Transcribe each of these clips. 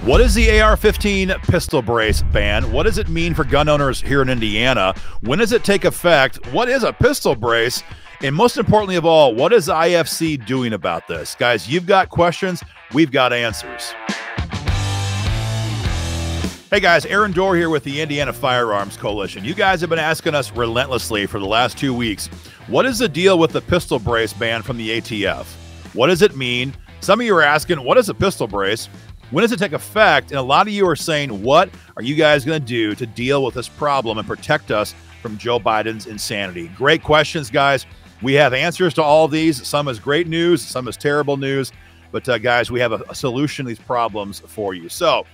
What is the AR-15 pistol brace ban? What does it mean for gun owners here in Indiana? When does it take effect? What is a pistol brace? And most importantly of all, what is IFC doing about this? Guys, you've got questions, we've got answers. Hey guys, Aaron Dorr here with the Indiana Firearms Coalition. You guys have been asking us relentlessly for the last 2 weeks, what is the deal with the pistol brace ban from the ATF? What does it mean? Some of you are asking, what is a pistol brace? When does it take effect? And a lot of you are saying, what are you guys going to do to deal with this problem and protect us from Joe Biden's insanity? Great questions, guys. We have answers to all of these. Some is great news, some is terrible news. But guys, we have a solution to these problems for you. So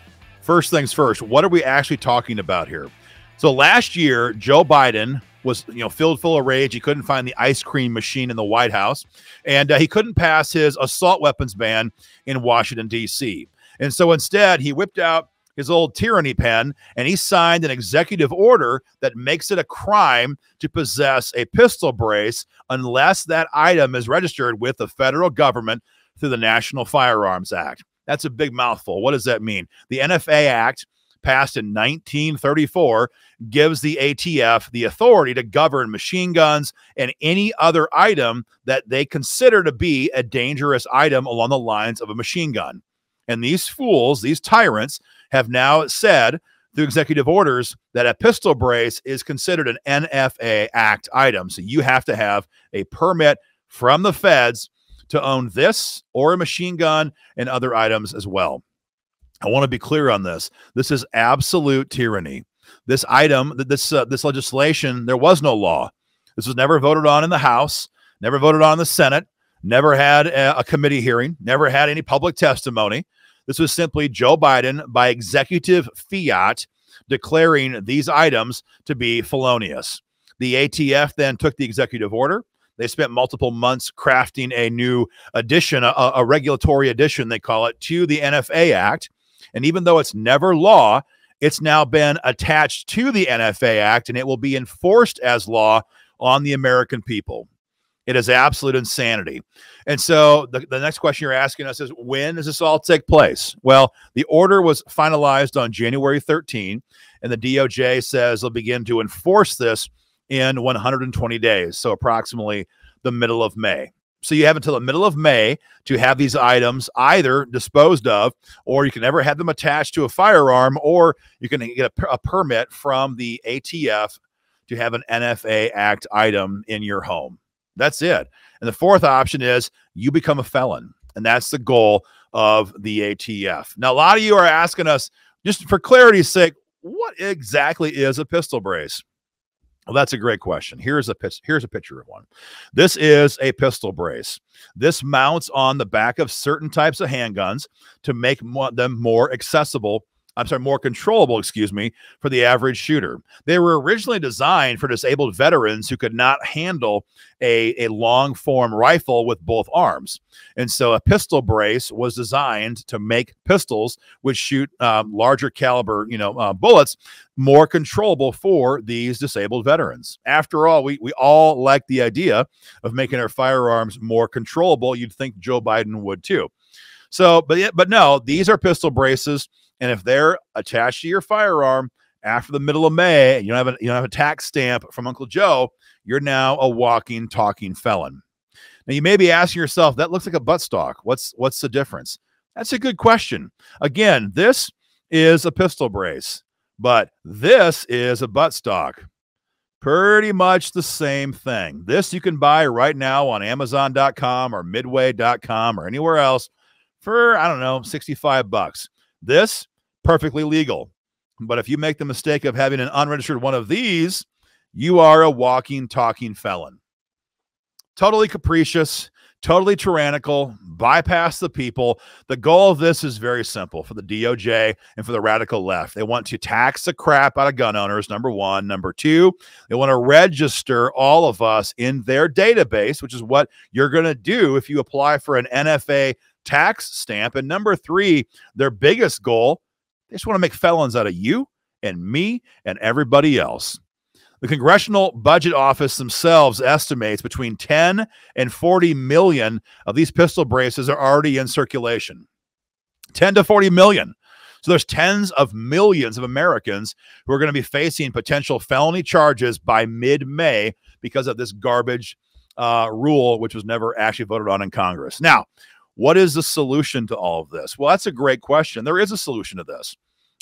first things first, what are we actually talking about here? So last year, Joe Biden was filled full of rage. He couldn't find the ice cream machine in the White House, and he couldn't pass his assault weapons ban in Washington, D.C. And so instead, he whipped out his old tyranny pen and he signed an executive order that makes it a crime to possess a pistol brace unless that item is registered with the federal government through the National Firearms Act. That's a big mouthful. What does that mean? The NFA Act, passed in 1934, gives the ATF the authority to govern machine guns and any other item that they consider to be a dangerous item along the lines of a machine gun. And these fools, these tyrants, have now said through executive orders that a pistol brace is considered an NFA Act item. So you have to have a permit from the feds to own this or a machine gun and other items as well. I want to be clear on this. This is absolute tyranny. This item, this legislation, there was no law. This was never voted on in the House, never voted on in the Senate, never had a committee hearing, never had any public testimony. This was simply Joe Biden, by executive fiat, declaring these items to be felonious. The ATF then took the executive order. They spent multiple months crafting a new addition, a regulatory addition, they call it, to the NFA Act. And even though it's never law, it's now been attached to the NFA Act, and it will be enforced as law on the American people. It is absolute insanity. And so the next question you're asking us is, when does this all take place? Well, the order was finalized on January 13, and the DOJ says they'll begin to enforce this in 120 days, so approximately the middle of May. So you have until the middle of May to have these items either disposed of, or you can never have them attached to a firearm, or you can get a permit from the ATF to have an NFA Act item in your home. That's it. And the fourth option is you become a felon. And that's the goal of the ATF. Now, a lot of you are asking us, just for clarity's sake, what exactly is a pistol brace? Well, that's a great question. Here's a picture of one. This is a pistol brace. This mounts on the back of certain types of handguns to make them more accessible. More controllable, for the average shooter. They were originally designed for disabled veterans who could not handle a long form rifle with both arms. And so a pistol brace was designed to make pistols, which shoot larger caliber, bullets, more controllable for these disabled veterans. After all, we all like the idea of making our firearms more controllable. You'd think Joe Biden would too. So, but no, these are pistol braces. And if they're attached to your firearm after the middle of May, you don't have a tax stamp from Uncle Joe, you're now a walking, talking felon. Now, you may be asking yourself, that looks like a buttstock. What's the difference? That's a good question. Again, this is a pistol brace, but this is a buttstock. Pretty much the same thing. This you can buy right now on Amazon.com or Midway.com or anywhere else for, I don't know, $65. This, perfectly legal. But if you make the mistake of having an unregistered one of these, you are a walking, talking felon. Totally capricious, totally tyrannical, bypass the people. The goal of this is very simple for the DOJ and for the radical left. They want to tax the crap out of gun owners, number one. Number two, they want to register all of us in their database, which is what you're going to do if you apply for an NFA tax stamp. And number three, their biggest goal, they just want to make felons out of you and me and everybody else. The Congressional Budget Office themselves estimates between 10 and 40 million of these pistol braces are already in circulation. 10 to 40 million. So there's tens of millions of Americans who are going to be facing potential felony charges by mid-May because of this garbage rule, which was never actually voted on in Congress. Now, what is the solution to all of this? Well, that's a great question. There is a solution to this,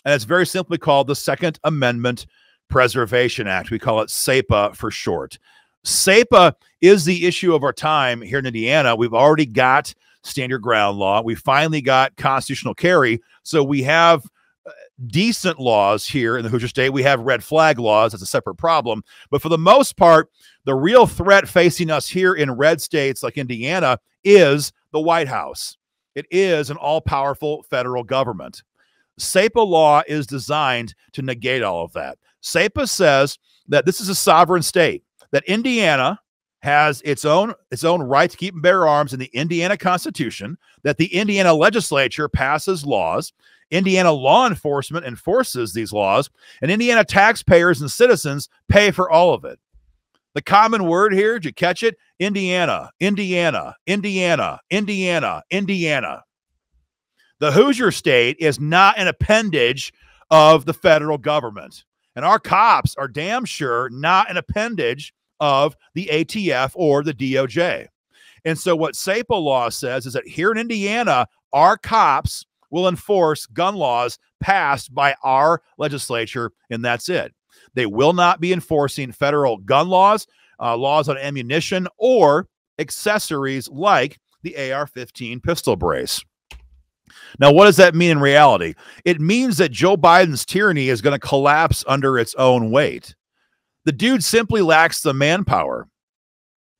and it's very simply called the Second Amendment Preservation Act. We call it SAPA for short. SAPA is the issue of our time here in Indiana. We've already got stand your ground law. We finally got constitutional carry. So we have decent laws here in the Hoosier State. We have red flag laws. That's a separate problem. But for the most part, the real threat facing us here in red states like Indiana is the White House. It is an all-powerful federal government. SAPA law is designed to negate all of that. SAPA says that this is a sovereign state, that Indiana has its own right to keep and bear arms in the Indiana Constitution, that the Indiana legislature passes laws, Indiana law enforcement enforces these laws, and Indiana taxpayers and citizens pay for all of it. The common word here, did you catch it? Indiana, Indiana, Indiana, Indiana, Indiana. The Hoosier State is not an appendage of the federal government, and our cops are damn sure not an appendage of the ATF or the DOJ. And so what SAPA law says is that here in Indiana, our cops will enforce gun laws passed by our legislature, and that's it. They will not be enforcing federal gun laws, laws on ammunition, or accessories like the AR-15 pistol brace. Now, what does that mean in reality? It means that Joe Biden's tyranny is going to collapse under its own weight. The dude simply lacks the manpower.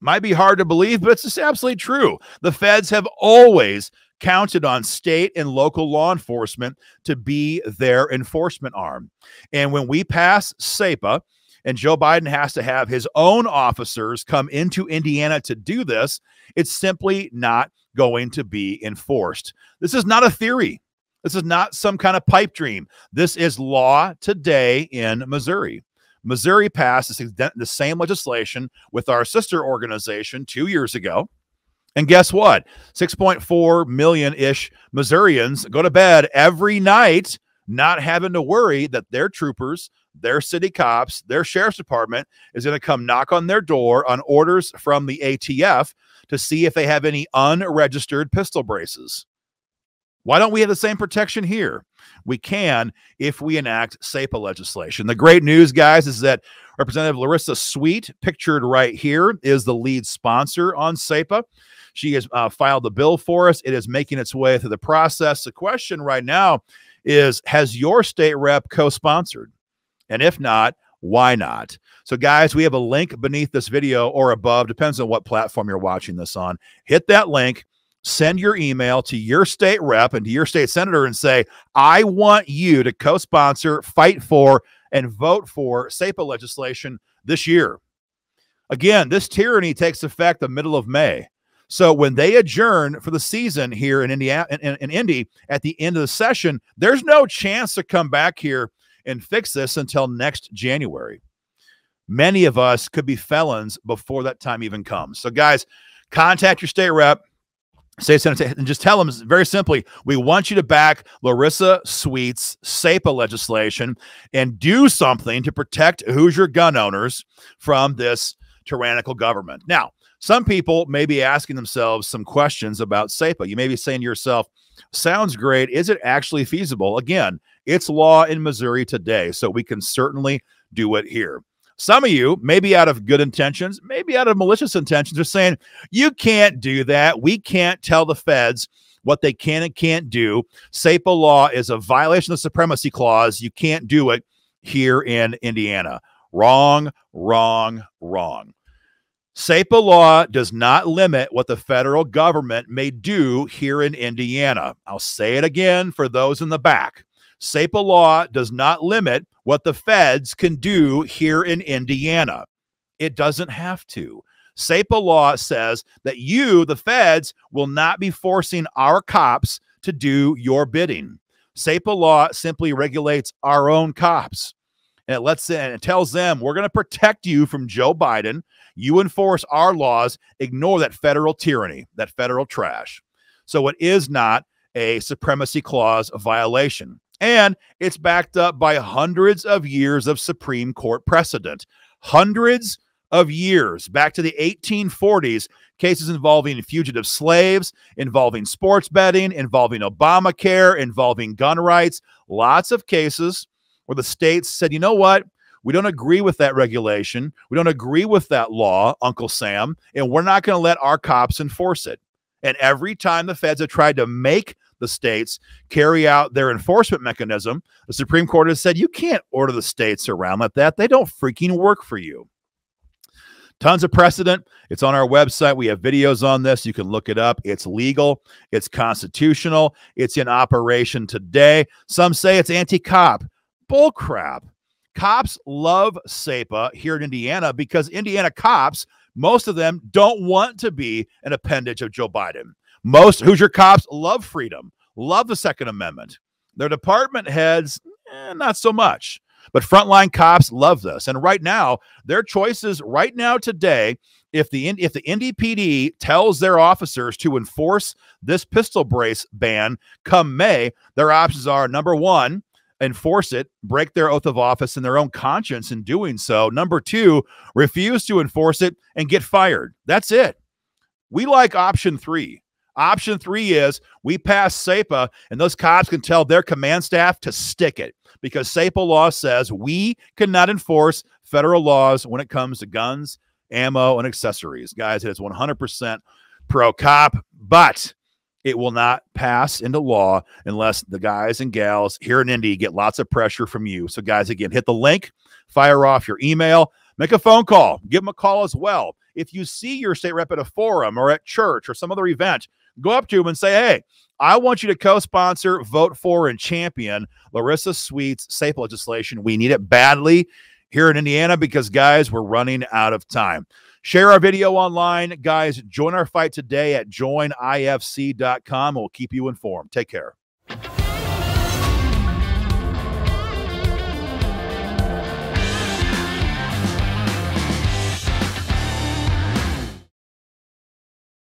Might be hard to believe, but it's just absolutely true. The feds have always counted on state and local law enforcement to be their enforcement arm. And when we pass SAPA and Joe Biden has to have his own officers come into Indiana to do this, it's simply not going to be enforced. This is not a theory. This is not some kind of pipe dream. This is law today in Missouri. Missouri passed the same legislation with our sister organization 2 years ago. And guess what? 6.4 million-ish Missourians go to bed every night not having to worry that their troopers, their city cops, their sheriff's department is going to come knock on their door on orders from the ATF to see if they have any unregistered pistol braces. Why don't we have the same protection here? We can if we enact SAPA legislation. The great news, guys, is that Representative Lorissa Sweet, pictured right here, is the lead sponsor on SAPA. She has filed the bill for us. It is making its way through the process. The question right now is, has your state rep co-sponsored? And if not, why not? So, guys, we have a link beneath this video or above, depends on what platform you're watching this on. Hit that link. Send your email to your state rep and to your state senator and say, I want you to co-sponsor, fight for, and vote for SAPA legislation this year. Again, this tyranny takes effect the middle of May. So when they adjourn for the season here in Indiana, in Indy at the end of the session, there's no chance to come back here and fix this until next January. Many of us could be felons before that time even comes. So, guys, contact your state rep. State Senator, and just tell them very simply, we want you to back Lorissa Sweet's SAPA legislation and do something to protect Hoosier gun owners from this tyrannical government. Now, some people may be asking themselves some questions about SAPA. You may be saying to yourself, sounds great. Is it actually feasible? Again, it's law in Missouri today, so we can certainly do it here. Some of you, maybe out of good intentions, maybe out of malicious intentions, are saying, you can't do that. We can't tell the feds what they can and can't do. SAPA law is a violation of the Supremacy Clause. You can't do it here in Indiana. Wrong, wrong, wrong. SAPA law does not limit what the federal government may do here in Indiana. I'll say it again for those in the back. SAPA law does not limit what the feds can do here in Indiana. It doesn't have to. SAPA law says that you, the feds, will not be forcing our cops to do your bidding. SAPA law simply regulates our own cops. And it tells them, we're going to protect you from Joe Biden. You enforce our laws. Ignore that federal tyranny, that federal trash. So it is not a supremacy clause violation. And it's backed up by hundreds of years of Supreme Court precedent. Hundreds of years, back to the 1840s, cases involving fugitive slaves, involving sports betting, involving Obamacare, involving gun rights. Lots of cases where the states said, you know what? We don't agree with that regulation. We don't agree with that law, Uncle Sam, and we're not going to let our cops enforce it. And every time the feds have tried to make the states carry out their enforcement mechanism, the Supreme Court has said, you can't order the states around like that. They don't freaking work for you. Tons of precedent. It's on our website. We have videos on this. You can look it up. It's legal. It's constitutional. It's in operation today. Some say it's anti-cop. Bull crap. Cops love SAPA here in Indiana because Indiana cops, most of them don't want to be an appendage of Joe Biden. Most Hoosier cops love freedom, love the Second Amendment. Their department heads, not so much. But frontline cops love this. And right now, their choices right now today, if the NDPD tells their officers to enforce this pistol brace ban come May, their options are, number one, enforce it, break their oath of office in their own conscience in doing so. Number two, refuse to enforce it and get fired. That's it. We like option three. Option three is we pass SAPA and those cops can tell their command staff to stick it because SAPA law says we cannot enforce federal laws when it comes to guns, ammo, and accessories. Guys, it is 100% pro-cop, but it will not pass into law unless the guys and gals here in Indy get lots of pressure from you. So, guys, again, hit the link, fire off your email, make a phone call, give them a call as well. If you see your state rep at a forum or at church or some other event, go up to him and say, hey, I want you to co-sponsor, vote for, and champion Lorissa Sweet's SAPA legislation. We need it badly here in Indiana because, guys, we're running out of time. Share our video online. Guys, join our fight today at joinifc.com. We'll keep you informed. Take care.